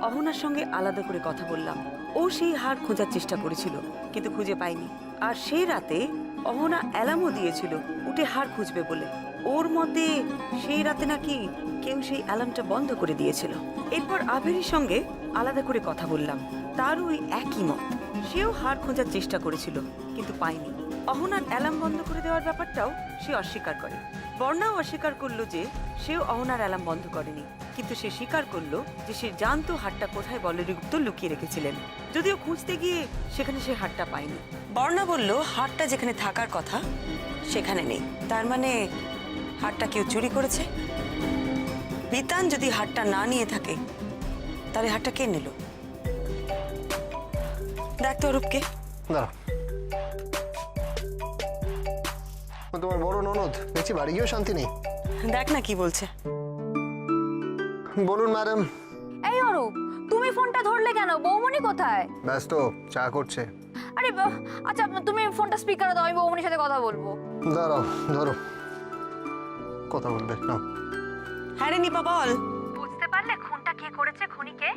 অহনার সঙ্গে আলাদা করে কথা বললাম। ও সেই হার খোঁজার চেষ্টা করেছিল, কিন্তু খুঁজে পায়নি। আর সেই রাতে অহনা অ্যালার্মও দিয়েছিল উঠে হার খুঁজবে বলে। ওর মতে সেই রাতে নাকি কেউ সেই অ্যালার্মটা বন্ধ করে দিয়েছিল। এরপর আবিরের সঙ্গে আলাদা করে কথা বললাম, তার ওই একই মত। সেও হার খোঁজার চেষ্টা করেছিল, কিন্তু পায়নি। অহনার অ্যালার্ম বন্ধ করে দেওয়ার ব্যাপারটাও সে অস্বীকার করে। বর্ণাও অস্বীকার করলো যে সেও অহনার অ্যালার্ম বন্ধ করেনি, কিন্তু সে স্বীকার করলো যে সে জানতো হারটা কোথায় বলরিগুপ্ত লুকিয়ে রেখেছিলেন, যদিও খুঁজতে গিয়ে সেখানে সে হারটা পায়নি। বর্ণা বলল হারটা যেখানে থাকার কথা সেখানে নেই, তার মানে হারটা কেউ চুরি করেছে। বিতান যদি হারটা না নিয়ে থাকে তাহলে হারটা কে নিল? দেখ তো অরূপকে। তোমার বড় ননদ দেখছি বাড়ি গিয়েও শান্তি নেই। দেখ না কি বলছে। বলুন ম্যাডাম। এই অরূপ, তুমি ফোনটা ধরলে কেন? বৌমনি কোথায়? ব্যস্ত, চা করছে। আরে আচ্ছা, তুমি ফোনটা স্পিকারে দাও, আমি বৌমনির সাথে কথা বলবো। দাঁড়াও, ধরো, কথা বলবে না। হ্যাঁ রে নিপা, বল। বুঝতে পারলে খুনটা কে করেছে? খুনিকে?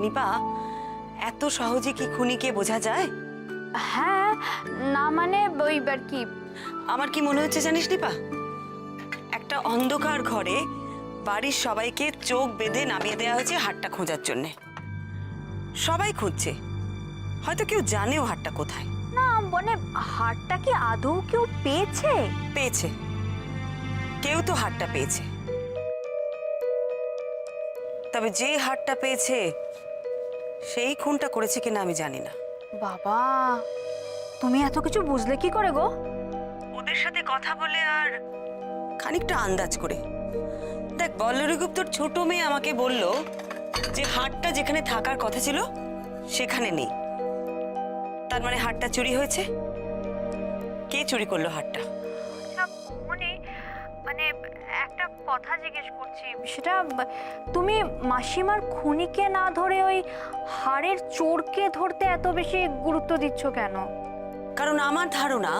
নিপা, এত সহজে কি খুনিকে বোঝা যায়? হ্যাঁ, না মানে ওই আর কি। আমার কি মনে হচ্ছে জানিস নিপা, একটা অন্ধকার ঘরে বাড়ির সবাইকে চোখ বেঁধে নামিয়ে দেওয়া হয়েছে হাটটা খোঁজার জন্য। সবাই খুঁজছে, হয়তো কেউ জানেও হাটটা কোথায়। না মানে হারটা কি আদৌ কেউ পেয়েছে? পেয়েছে, কেউ তো হাটটা পেয়েছে। তবে যে হাটটা পেয়েছে সেই খুনটা করেছে কিনা আমি জানি না। বাবা, তুমি এত কিছু বুঝলে কি করে গো? ওদের সাথে কথা বলে আর খানিকটা আন্দাজ করে। দেখ, বল্লরীগুপ্তর ছোট মেয়ে আমাকে বলল যে হাটটা যেখানে থাকার কথা ছিল সেখানে নেই। তার মানে হাটটা চুরি হয়েছে। কে চুরি করলো হাটটা? মানে একটা কথা জিজ্ঞেস করছি, সেটা তুমি মাসিমার খুনিকে না ধরে ওই হাড়ের চোরকে ধরতে এত বেশি গুরুত্ব দিচ্ছ কেন? কারণ আমার ধারণা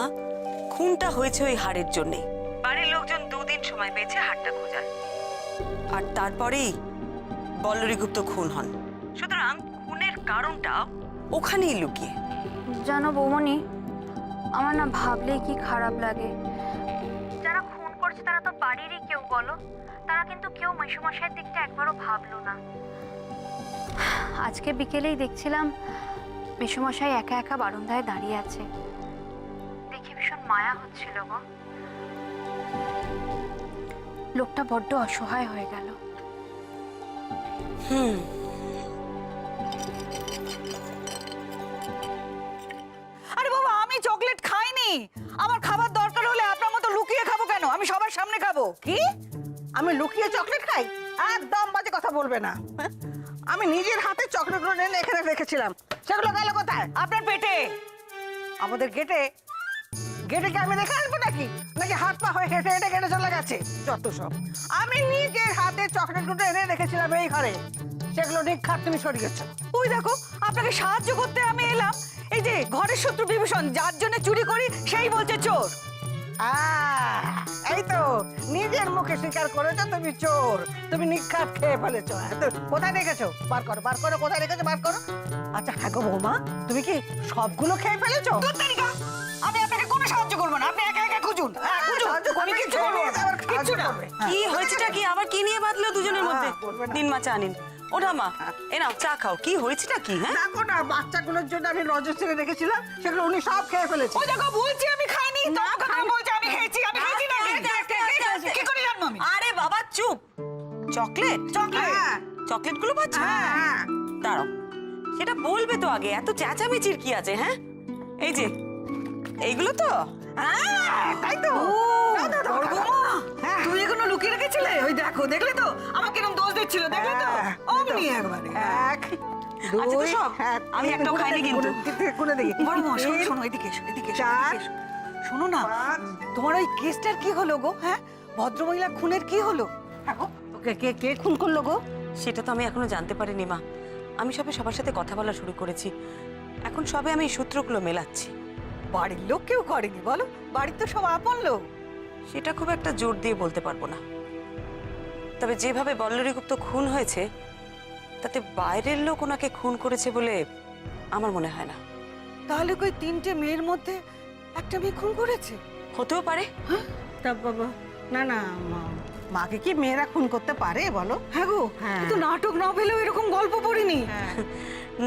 খুনটা হয়েছে ওই হাড়ের জন্যে। বাড়ির লোকজন 2 দিন সময় পেয়েছে হাটটা খোঁজার, আর তারপরেই বল্লরীগুপ্ত খুন হন। সুতরাং খুনের কারণটা ওখানেই লুকিয়ে। জানো বৌমনি, আমার না ভাবলেই কি খারাপ লাগে। যারা খুন করছে তারা তো বাড়িরই কেউ, বলো। তারা কিন্তু কেউ মেসোমশাইয়ের দিকটা একবারও ভাবলো না। আজকে বিকেলেই দেখছিলাম মেসোমশাই একা একা বারান্দায় দাঁড়িয়ে আছে, দেখে ভীষণ মায়া হচ্ছিল গো। লোকটা বড্ড অসহায় হয়ে গেল। আরে বাবা, আমি চকলেট খাইনি। আমার খাবার দরকার হলে আপনার মতো লুকিয়ে খাবো কেন? আমি সবার সামনে খাবো। কি? আমি লুকিয়ে চকলেট খাই? একদম বাজে কথা বলবে না। আমি নিজের হাতে চকলেটগুলো এনে এখানে রেখেছিলাম, সেগুলো গেল কোথায়? আপনার পেটে। আমাদের গেটে? গেটে কি আমি রেখে আসবো নাকি? নাকি হাত পা হয়ে হেঁটে হেঁটে গেটে চলে গেছে? যত সব। আমি নিজের হাতে চকলেটগুলো এনে রেখেছিলাম এই ঘরে, সেগুলো নিখাত তুমি সরিয়েছো। ওই দেখো, আপনাকে সাহায্য করতে আমি এলাম। এই যে ঘরের শত্রু বিভীষণ, যার জন্য চুরি করি, সেই বলছে চোর। এই তো নিজের মুখে স্বীকার করেছো তুমি চোর। তুমি নিখাত খেয়ে ফেলেছো। কোথায় রেখেছো? বার করো, বার করো, কোথায় রেখেছো বার করো। আচ্ছা হ্যাঁ গো বৌমা, তুমি কি সবগুলো খেয়ে ফেলেছো? আমি আপনাকে কোনো সাহায্য করবো না, আপনি একা একা খুঁজুন। আমি কিচ্ছু করবো না, কিচ্ছু না। কি হয়েছেটা কি? আবার কি নিয়ে বাঁধলো দুজনের মধ্যে? দিন মা চা নিন। ওঠা মা, এ নাও চা খাও। কি হয়েছেটা কি? হ্যাঁ, দেখো না, বাচ্চাগুলোর জন্য আমি নজর ছেড়ে রেখেছিলাম, সেগুলো উনি সব খেয়ে ফেলেছে। ওই দেখো, বলছি আমি খাইনি, তোমার কথা বলছে আমি খেয়েছি। আমি খেয়েছি না, কি করে জানবো আমি? আরে বাবা চুপ। চকলেট? চকলেট গুলো পাচ্ছ? দাঁড়াও, সেটা বলবে তো আগে। এত চেঁচামেচির কি আছে? হ্যাঁ, এই যে এইগুলো তো। তাই তো। তুমি এখনো লুকিয়ে রেখেছিলে? ওই দেখো, দেখলে তো আমাকে এরকম দোষ দিচ্ছিল, দেখলে তো? অমনি একবারে। এক, আচ্ছা তো দুই, সব। আমি একটাও খাইনি কিন্তু। কোনে দেখি। বড় মা, শোনো শোনো, এদিকে এসো, এদিকে এসো, এদিকে এসো। শোনো না, তোমার ওই কেসটার কি হলো গো? হ্যাঁ, ভদ্রমহিলা খুনের কি হলো? কে কে কে খুন করলো গো? সেটা তো আমি এখনো জানতে পারিনি মা। আমি সবে সবার সাথে কথা বলা শুরু করেছি, এখন সবে আমি সূত্রগুলো মেলাচ্ছি। বাড়ির লোক কেউ করেনি বলো? বাড়ির তো সব আপন লোক। সেটা খুব একটা জোর দিয়ে বলতে পারবো না, তবে যেভাবে বল্লরী গুপ্ত খুন হয়েছে তাতে বাইরের লোক ওনাকে খুন করেছে বলে আমার মনে হয় না। তাহলে কই 3টে মেয়ের মধ্যে একটা মেয়ে খুন করেছে? হতেও পারে। তা বাবা, না না, মাকে কি মেয়েরা খুন করতে পারে বলো? হ্যাঁ গো, কিন্তু নাটক নভেলেও এরকম গল্প পড়িনি।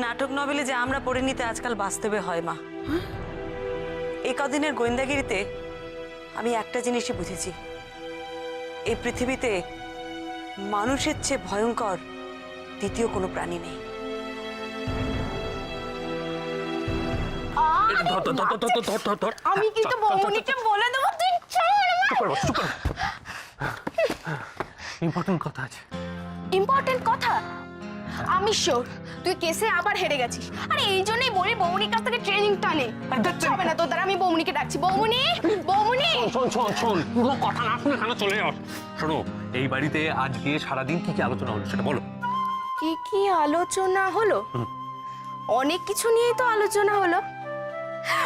নাটক নভেলে যে আমরা পড়ে নিতে আজকাল বাস্তবে হয় মা। এই কদিনের গোয়েন্দাগিরিতে আমি একটা জিনিসই বুঝেছি, এই পৃথিবীতে মানুষের চেয়ে ভয়ঙ্কর দ্বিতীয় কোনো প্রাণী নেই। আমি কিন্তু বৌমনিকে বলে দেবো, তুই ইম্পর্টেন্ট কথা আছে। ইম্পর্টেন্ট কথা? আমি শিওর তুই কেসে আবার হেরে গেছিস। আরে এই জন্যই বলি বৌমনির কাছ থেকে ট্রেনিংটা নে। হবে না তোর দ্বারা, আমি বৌমনিকে ডাকছি। বৌমনি, বৌমনি। শোন শোন শোন, পুরো কথা না শুনে এখানে চলে যাও। শোনো, এই বাড়িতে আজকে সারাদিন কি কি আলোচনা হলো সেটা বলো। কি কি আলোচনা হলো? অনেক কিছু নিয়েই তো আলোচনা হলো।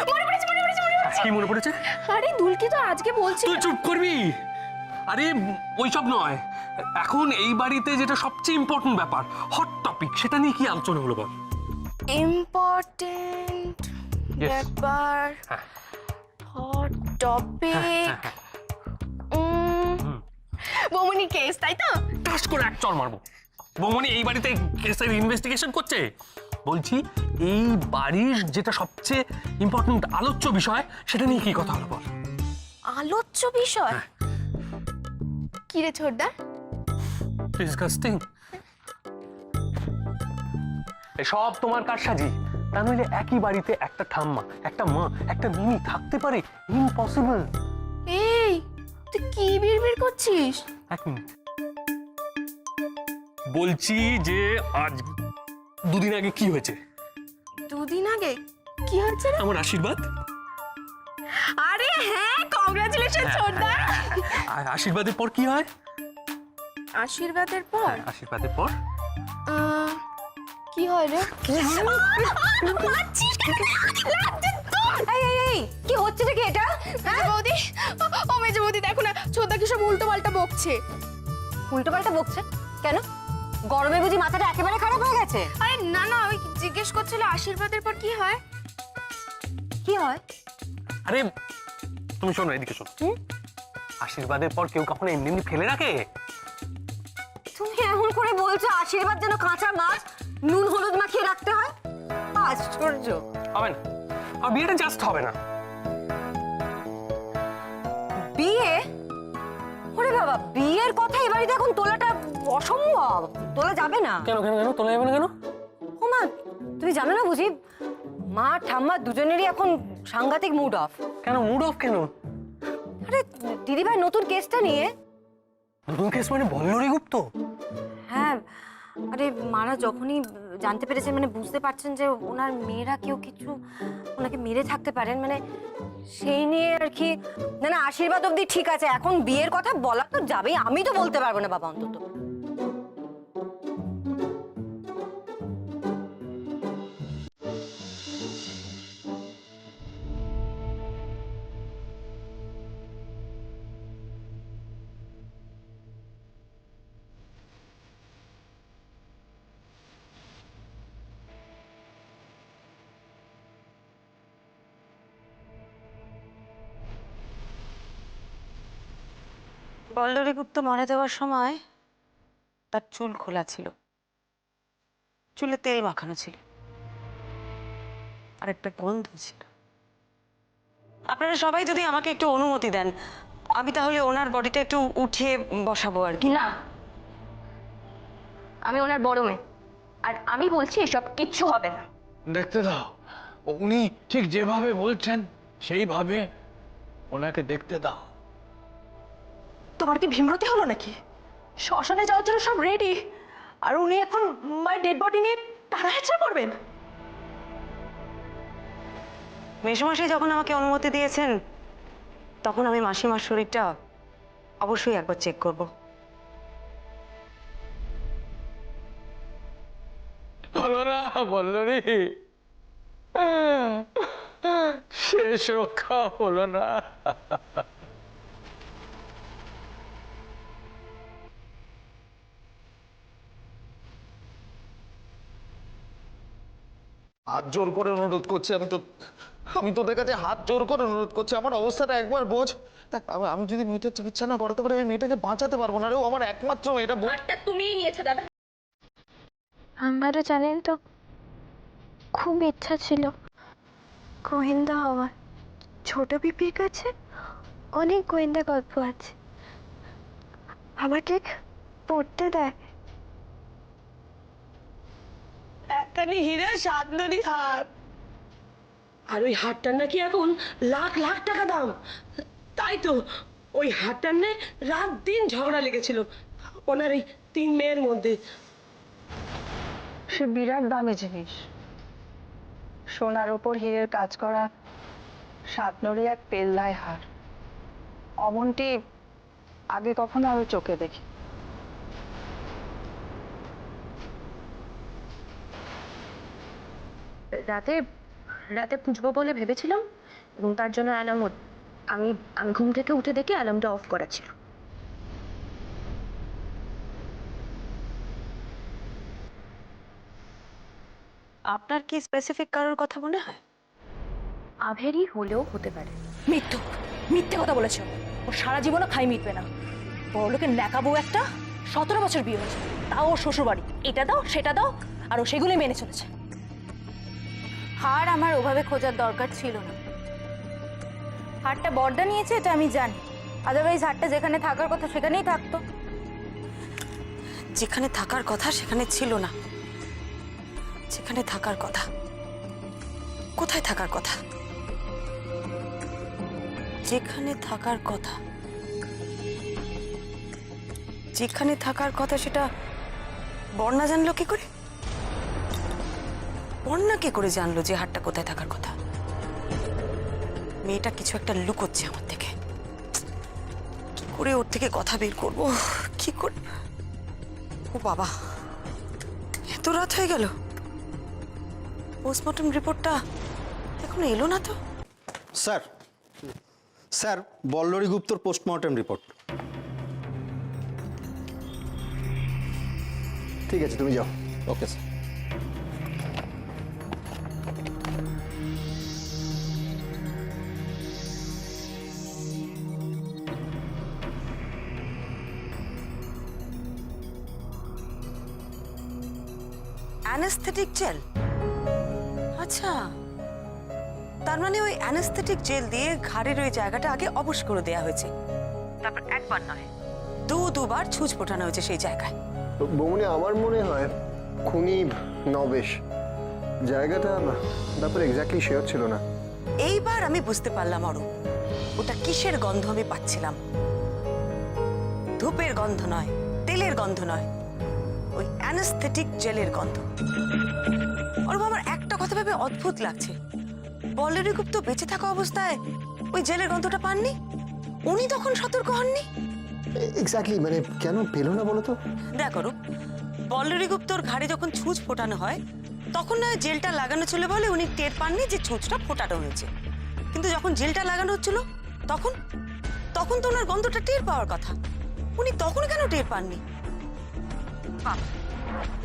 মনে পড়েছে, মনে পড়েছে, মনে পড়েছে। কি মনে পড়েছে? আরে দুলকি তো আজকে বলছিল। তুই চুপ করবি? আরে ওইসব নয়, এখন এই বাড়িতে যেটা সবচেয়ে ইম্পর্টেন্ট ব্যাপার, হট টপিক, সেটা নিয়ে কি আলোচনা হলো বল। Important Yes. ব্যাপার, হ্যাঁ। Hot topic. বৌমনি কেস, তাই তো? টাস করে এক চড় মারবো। বৌমনি এই বাড়িতে কেসের ইনভেস্টিগেশন করছে। বলছি এই বাড়ির যেটা সবচেয়ে ইম্পর্টেন্ট আলোচ্য বিষয়, সেটা নিয়ে কি কথা হলো বল। আলোচ্য বিষয় কি রে ছোটদা? ডিসগাস্টিং। সব তোমার কারসাজি। তা নইলে একই বাড়িতে একটা ঠাম্মা, একটা মা, একটা মিনি থাকতে পারে? ইম্পসিবল। এই তুই কি বিড়বিড় করছিস? এক মিনিট, বলছি যে আজ দুদিন আগে কি হয়েছে? দুদিন আগে কি হচ্ছে রে? আমার আশীর্বাদ। আরে হ্যাঁ, কংগ্রাচুলেশন ছোটদা। আর আশীর্বাদের পর কি হয়? আশীর্বাদের পর আশীর্বাদের পর কি হয় রে? কি হচ্ছে কি এটা? হ্যাঁ বৌদি, ও মেজে বৌদি দেখো না, ছোটদা কি সব উল্টো পাল্টা বকছে। উল্টো পাল্টা বকছে কেন? গরমে বুঝি মাথাটা একেবারে খারাপ হয়ে গেছে? আরে না না, ওই জিজ্ঞেস করছিল আশীর্বাদের পর কি হয়। কি হয়? আরে তুমি শোনো, এদিকে শোনো। আশীর্বাদের পর কেউ কখনো এমনি এমনি ফেলে রাখে? তুমি এমন করে বলছো আশীর্বাদ যেন কাঁচা মাছ নুন হলুদ মাখিয়ে রাখতে হয়। আশ্চর্য। হবে না, আর বিয়েটা জাস্ট হবে না। বিয়ে? ওরে বাবা, বিয়ের কথা এই বাড়িতে এখন তোলাটা অসম্ভব। তোলা যাবে না। কেন কেন কেন তোলা যাবে না কেন? ও মা, তুমি জানো না বুঝি মা ঠাম্মা দুজনেরই এখন সাংঘাতিক মুড অফ। কেন মুড অফ কেন? আরে দিদিভাই নতুন কেসটা নিয়ে। নতুন কেস মানে বল্লরী গুপ্ত? হ্যাঁ, আরে মারা যখনই জানতে পেরেছেন, মানে বুঝতে পারছেন যে ওনার মেয়েরা কেউ কিছু ওনাকে মেরে থাকতে পারেন, মানে সেই নিয়ে আর কি। না না, আশীর্বাদ অবধি ঠিক আছে, এখন বিয়ের কথা বলা তো যাবেই। আমি তো বলতে পারবো না বাবা, অন্তত। বল্লরী গুপ্ত মারা যাওয়ার সময় তার চুল খোলা ছিল, চুলে তেল মাখানো ছিল, আর একটা গন্ধ ছিল। আপনারা সবাই যদি আমাকে একটু অনুমতি দেন, আমি তাহলে ওনার বডিটা একটু উঠিয়ে বসাবো আর কি। না, আমি ওনার বড় মেয়ে, আর আমি বলছি এসব কিচ্ছু হবে না। দেখতে দাও, উনি ঠিক যেভাবে বলছেন সেইভাবে ওনাকে দেখতে দাও। তোমার কি ভীমরতি হলো নাকি? শ্মশানে যাওয়ার জন্য সব রেডি, আর উনি এখন মায়ের ডেড বডি নিয়ে টানাহেচড়া করবেন? মেসোমশাই যখন আমাকে অনুমতি দিয়েছেন, তখন আমি মাসিমার শরীরটা অবশ্যই একবার চেক করব। বলো না বল্লরী, শেষ রক্ষা হলো না। হাত জোর করে অনুরোধ করছি, আমি তোদের কাছে হাত জোর করে অনুরোধ করছি, আমার অবস্থাটা একবার বোঝ। দেখ, আমি যদি মেয়েটার চিকিৎসা না করাতে পারি, আমি মেয়েটাকে বাঁচাতে পারবো না রে। ও আমার একমাত্র মেয়েটা। তুমিই নিয়েছো দাদা। আমারও জানেন তো খুব ইচ্ছা ছিল গোয়েন্দা হওয়ার। ছোট পিপির কাছে অনেক গোয়েন্দা গল্প আছে, আমাকে পড়তে দেয়। একখানি হীরা সাতনারি হার, আর ওই হারটার নাকি এখন লাখ লাখ টাকা দাম। তাই তো ওই হারটার নিয়ে রাত দিন ঝগড়া লেগেছিল ওনার এই 3 মেয়ের মধ্যে। সে বিরাট দামি জিনিস, সোনার ওপর হীরের কাজ করা সাতনরি এক পেল্লায় হার। অমনটি আগে কখনো আমি চোখে দেখি। রাতে রাতে পুজবো বলে ভেবেছিলাম, এবং তার জন্য অ্যালার্ম, আমি আমি ঘুম থেকে উঠে দেখি অ্যালার্মটা অফ করা ছিল। আপনার কি স্পেসিফিক কারোর কথা মনে হয়? আভেরই হলেও হতে পারে। মিথ্যে কথা বলেছো। ও সারা জীবনও খাই মিটবে না। বড়লোকের ন্যাকা বউ একটা, 17 বছর বিয়ে হয়েছে, তাও ওর শ্বশুর বাড়ি এটা দাও সেটা দাও, আর ও সেগুলোই মেনে চলেছে। হার আমার ওভাবে খোঁজার দরকার ছিল না। হারটা বড়দা নিয়েছে এটা আমি জানি, আদারওয়াইজ হারটা যেখানে থাকার কথা সেখানেই থাকতো। যেখানে থাকার কথা সেখানে ছিল না, যেখানে থাকার কথা কোথায় থাকার কথা? যেখানে থাকার কথা, যেখানে থাকার কথা সেটা বর্ণা জানলো কি করে? বর্ণা কি করে জানলো যে হাটটা কোথায় থাকার কথা? মেয়েটা কিছু একটা লুকোচ্ছে আমার থেকে। কি করে ওর থেকে কথা বের করবো? কি করে? ও বাবা, এত রাত হয়ে গেল, পোস্টমর্টম রিপোর্টটা এখনো এলো না তো? স্যার, স্যার, বল্লরী গুপ্তর পোস্টমর্টেম রিপোর্ট। ঠিক আছে, তুমি যাও। Okay sir. Anaesthetic gel? আচ্ছা, তার মানে ওই অ্যানেস্থেটিক জেল দিয়ে ঘাড়ের ওই জায়গাটা আগে অবশ করে দেয়া হয়েছে, তারপর একবার নয় দুবার ছুঁচ ফোটানো হয়েছে সেই জায়গায়। বৌমনি, আমার মনে হয় খুনি নবেশ। জায়গাটা ব্যাপারে এক্স্যাক্টলি শিওর ছিল না। এইবার আমি বুঝতে পারলাম অরূপ, ওটা কিসের গন্ধ আমি পাচ্ছিলাম। ধূপের গন্ধ নয়, তেলের গন্ধ নয়, ওই অ্যানেস্থেটিক জেলের গন্ধ। অরূপ, আমার একটা কথা ভেবে অদ্ভুত লাগছে, বল্লরী গুপ্ত বেঁচে থাকা অবস্থায় ওই জেলের গন্ধটা পাননি? উনি তখন সতর্ক হননি? এক্স্যাক্টলি, মানে কেন পেলো না বলো তো? দেখ অরূপ, বল্লরী গুপ্তর ঘাড়ে যখন ছুঁচ ফোটানো হয় তখন না জেলটা লাগানো ছিল বলে উনি টের পাননি যে ছুঁচটা ফোটানো হয়েছে, কিন্তু যখন জেলটা লাগানো হচ্ছিল তখন তখন তো ওনার গন্ধটা টের পাওয়ার কথা, উনি তখন কেন টের পাননি?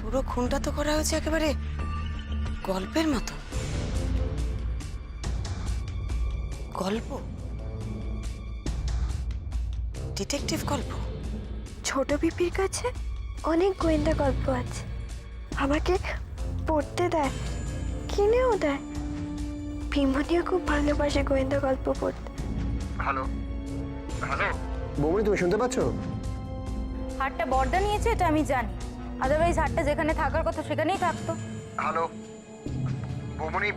পুরো খুনটা তো করা হয়েছে একেবারে গল্পের মতো। গল্প, ডিটেকটিভ গল্প। ছোট পিপির কাছে অনেক গোয়েন্দা গল্প আছে, আমাকে পড়তে দেয়, কিনেও দেয়। ভীমনিও খুব ভালোবাসে গোয়েন্দা গল্প পড়তে। হ্যালো হ্যালো বৌমনি, তুমি শুনতে পাচ্ছ? হারটা বড়দা নিয়েছে এটা আমি জানি, আদারওয়াইজ হারটা যেখানে থাকার কথা সেখানেই থাকতো। হ্যালো বৌমনি,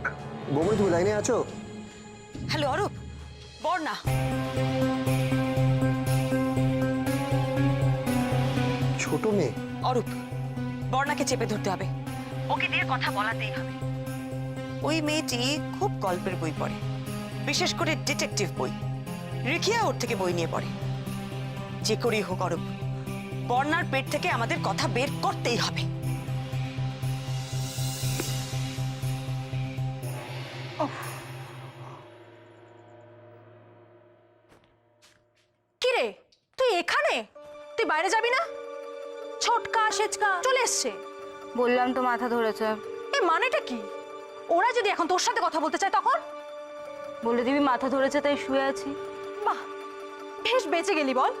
বৌমনি তুমি লাইনে আছো? হ্যালো অরূপ, বর্ণা। ছোট মেয়ে অরূপ, বর্ণাকে চেপে ধরতে হবে, ওকে দিয়ে কথা বলাতেই হবে। ওই মেয়েটি খুব গল্পের বই পড়ে, বিশেষ করে ডিটেকটিভ বই। রিখিয়া ওর থেকে বই নিয়ে পড়ে। যে করেই হোক অরূপ, বর্ণার পেট থেকে আমাদের কথা বের করতেই হবে। কি রে, তুই এখানে? তুই বাইরে যাবি না? ছোটকা সেচকা চলে এসছে। বললাম তো মাথা ধরেছে। এ মানেটা কি? ওরা যদি এখন তোর সাথে কথা বলতে চায় তখন? বলে দিবি মাথা ধরেছে তাই শুয়ে আছি। বাহ, বেশ বেঁচে গেলি বল।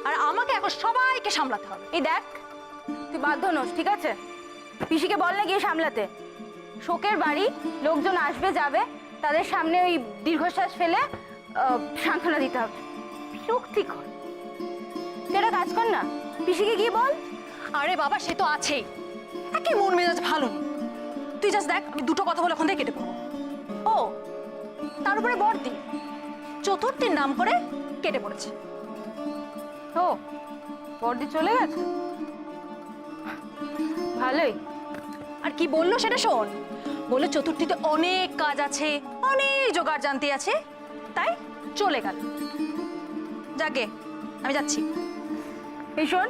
আর আমাকে এখন সবাইকে সামলাতে হবে। এই দেখ, তুই বাধ্য নোস, ঠিক আছে? পিসিকে বল না গিয়ে সামলাতে। শোকের বাড়ি, লোকজন আসবে যাবে, তাদের সামনে ওই দীর্ঘশ্বাস ফেলে সান্ত্বনা দিতে হবে। বিরক্তিকর। তুই একটা কাজ কর না, পিসিকে গিয়ে বল। আরে বাবা, সে তো আছেই, একে মন মেজাজ ভালো নেই। তুই জাস্ট দেখ, আমি দুটো কথা বলে ওখান থেকে কেটে পড়বো। ও, তার উপরে বর্দি চতুর্থীর নাম করে কেটে পড়েছে। ও, বর্দি চলে গেছে? ভালোই। আর কি বললো সেটা শোন। বললো চতুর্থীতে অনেক কাজ আছে, অনেক জোগাড় জানতে আছে, তাই চলে গেল। যাকে, আমি যাচ্ছি। এই শোন,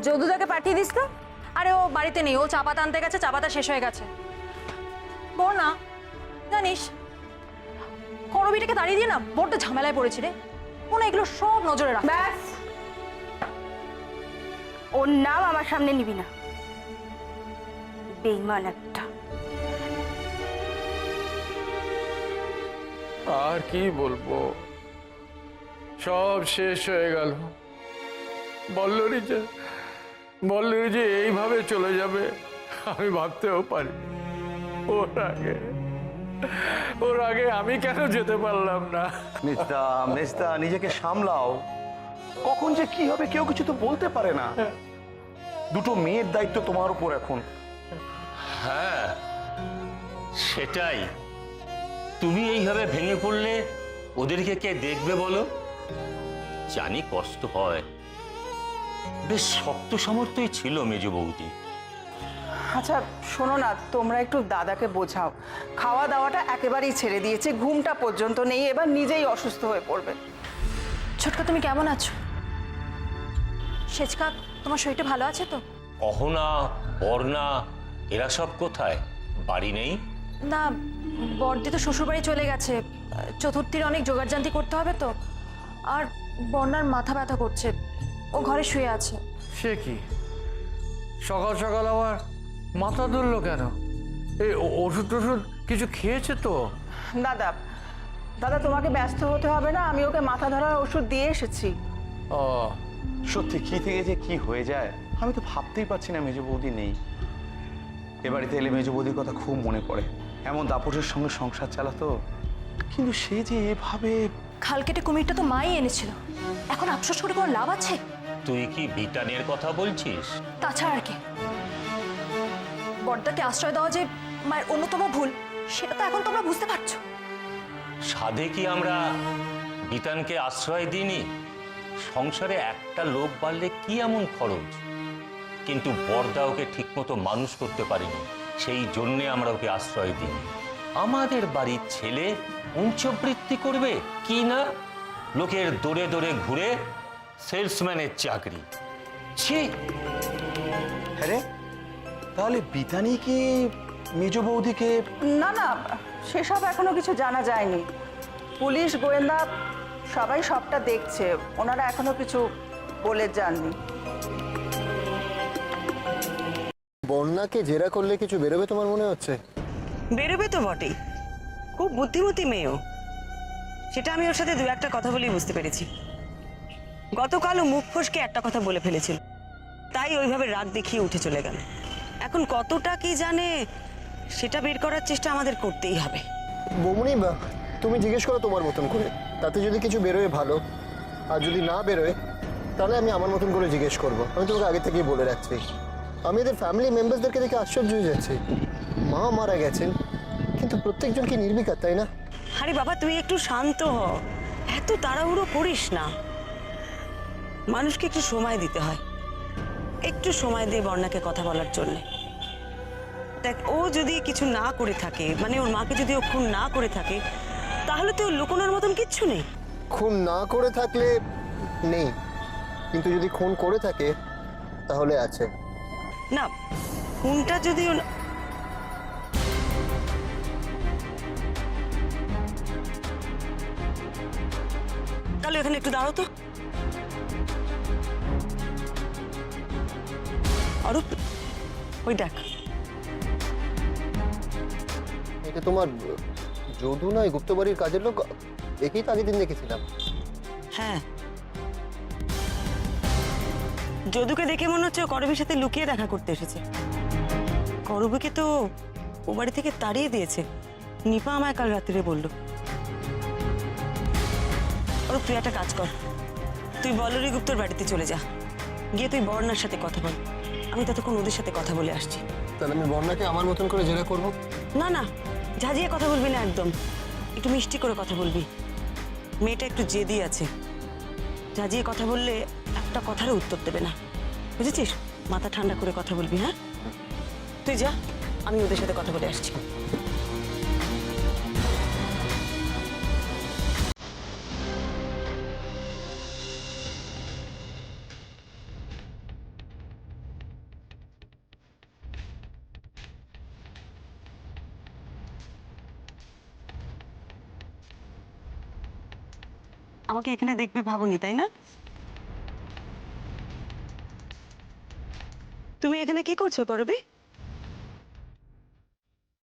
যদুদাকে পাঠিয়ে দিস তো। আরে ও বাড়িতে নেই, ও চা পাতা আনতে গেছে, চা পাতা শেষ হয়ে গেছে। বল না, জানিস করবিটাকে দাঁড়িয়ে দিয়ে না বড্ড ঝামেলায় পড়েছি রে। ও না এগুলো সব নজরে রাখ। ব্যাস, ওর নাম আমার সামনে নিবি না। বেঈমান একটা। আর কি বলবো, সব শেষ হয়ে গেল। বল্লরী যে এইভাবে চলে যাবে আমি ভাবতেও পারি। ওর আগে আমি কেন যেতে পারলাম না? মেজদা নিজেকে সামলাও। কখন যে কি হবে কেউ কিছু তো বলতে পারে না। দুটো মেয়ের দায়িত্ব তোমার উপর এখন। হ্যাঁ, সেটাই। তুমি এইভাবে ভেঙে পড়লে ওদেরকে কে দেখবে বলো? জানি কষ্ট হয়, বেশ শক্ত সামর্থ্যই ছিল মেজ বৌদি। আচ্ছা শোনো না, তোমরা একটু দাদাকে বোঝাও। খাওয়া দাওয়াটা একেবারেই ছেড়ে দিয়েছে, ঘুমটা পর্যন্ত নেই, এবার নিজেই অসুস্থ হয়ে পড়বে। ছোটকা, তুমি কেমন আছো? সেচকা, তোমার শরীরটা ভালো আছে তো? অহনা, বর্ণা এরা সব কোথায়? বাড়ি নেই? না, বর্দি তো শ্বশুরবাড়ি চলে গেছে। চতুর্থীর অনেক জোগাড়জান্তি করতে হবে তো। আর বর্ণার মাথা ব্যথা করছে, ও ঘরে শুয়ে আছে। সে কি, সকাল সকাল আবার মাথা ধরলো কেন? এই ওষুধ টষুধ কিছু খেয়েছে তো? দাদা দাদা তোমাকে ব্যস্ত হতে হবে না, আমি ওকে মাথা ধরার ওষুধ দিয়ে এসেছি। ও, সত্যি কি থেকে যে কি হয়ে যায় আমি তো ভাবতেই পারছি না। মেজ বৌদি নেই, এ বাড়িতে এলে মেজ বৌদির কথা খুব মনে পড়ে। এমন দাপটের সঙ্গে সংসার চালাতো, কিন্তু সে যে এভাবে। খাল কেটে কুমিরটা তো মাই এনেছিল, এখন আফসোস করে কোনো লাভ আছে? তুই কি বিটানের কথা বলছিস? তাছাড়া আর কি, বর্দাকে আশ্রয় দেওয়া যে মায়ের অন্যতম ভুল, সেটা তো এখন তোমরা বুঝতে পারছো। সাধে কি আমরা বিতানকে আশ্রয় দিইনি? সংসারে একটা লোক বাড়লে কি এমন খরচ? কিন্তু বর্দা ওকে ঠিকমতো মানুষ করতে পারিনি, সেই জন্যে আমরা ওকে আশ্রয় দিই। আমাদের বাড়ির ছেলে উচ্চবৃত্তি করবে কি না? লোকের দৌড়ে দৌড়ে ঘুরে সেলসম্যানের চাকরি। ছি! হ্যাঁ, তাহলে বিতানি কি মেজ বৌদিকে? না না, সেসব এখনো কিছু জানা যায়নি। পুলিশ গোয়েন্দা সবাই সবটা দেখছে, ওনারা এখনো কিছু বলে যাননি। বন্যাকে জেরা করলে কিছু বেরোবে তোমার মনে হচ্ছে? বেরোবে তো বটেই, খুব বুদ্ধিমতী মেয়েও। সেটা আমি ওর সাথে দু একটা কথা বলেই বুঝতে পেরেছি। গতকালও মুখ ফসকে একটা কথা বলে ফেলেছিল, তাই ওইভাবে রাগ দেখিয়ে উঠে চলে গেল। এখন কতটা কি জানে সেটা বের করার চেষ্টা আমাদের করতেই হবে। বৌমনি, তুমি জিজ্ঞেস করো তোমার মতন করে, তাতে যদি কিছু বেরোয় ভালো, আর যদি না বেরোয় তাহলে আমি আমার মতন করে জিজ্ঞেস করবো। আমি তোমাকে আগে থেকেই বলে রাখছি, আমি এদের ফ্যামিলি মেম্বারসদেরকে দেখে আশ্চর্য হয়ে যাচ্ছি। মা মারা গেছেন, কিন্তু প্রত্যেকজন কি নির্বিকার, তাই না? আরে বাবা, তুই একটু শান্ত হ, এত তাড়াহুড়ো করিস না। মানুষকে একটু সময় দিতে হয়, একটু সময় দিয়ে বর্ণাকে কথা বলার জন্য। দেখ, ও যদি কিছু না করে থাকে, মানে ওর মাকে যদি ও খুন না করে থাকে, তাহলে তো লুকোনোর মতন কিচ্ছু নেই। খুন না করে থাকলে নেই, কিন্তু যদি খুন করে থাকে তাহলে আছে। না, খুনটা যদি তাহলে এখানে একটু দাঁড়াও তো। অরূপ, ওই দেখ, এটা তোমার যদু নয় গুপ্ত বাড়ির কাজের লোক? একেই তো আগের দিন দেখেছিলাম। হ্যাঁ, যদুকে দেখে মনে হচ্ছে ও করবীর সাথে লুকিয়ে দেখা করতে এসেছে। করবীকে তো ও বাড়ি থেকে তাড়িয়ে দিয়েছে, নিপা আমায় কাল রাত্রে বলল। আর তুই একটা কাজ কর, তুই বল্লরী গুপ্তর বাড়িতে চলে যা, গিয়ে তুই বর্ণার সাথে কথা বল। আমি ততক্ষণ ওদের সাথে কথা বলে আসছি। তাহলে আমি বর্ণাকে আমার মতন করে জেরা করবো? না না, ঝাঁঝিয়ে কথা বলবি না, একদম একটু মিষ্টি করে কথা বলবি। মেয়েটা একটু জেদি আছে, ঝাঁঝিয়ে কথা বললে একটা কথারও উত্তর দেবে না, বুঝেছিস? মাথা ঠান্ডা করে কথা বলবি। হ্যাঁ, তুই যা, আমি ওদের সাথে কথা বলে আসছি। আমাকে এখানে দেখবে ভাবনি, তাই না? তুমি এখানে কি করছো করবি?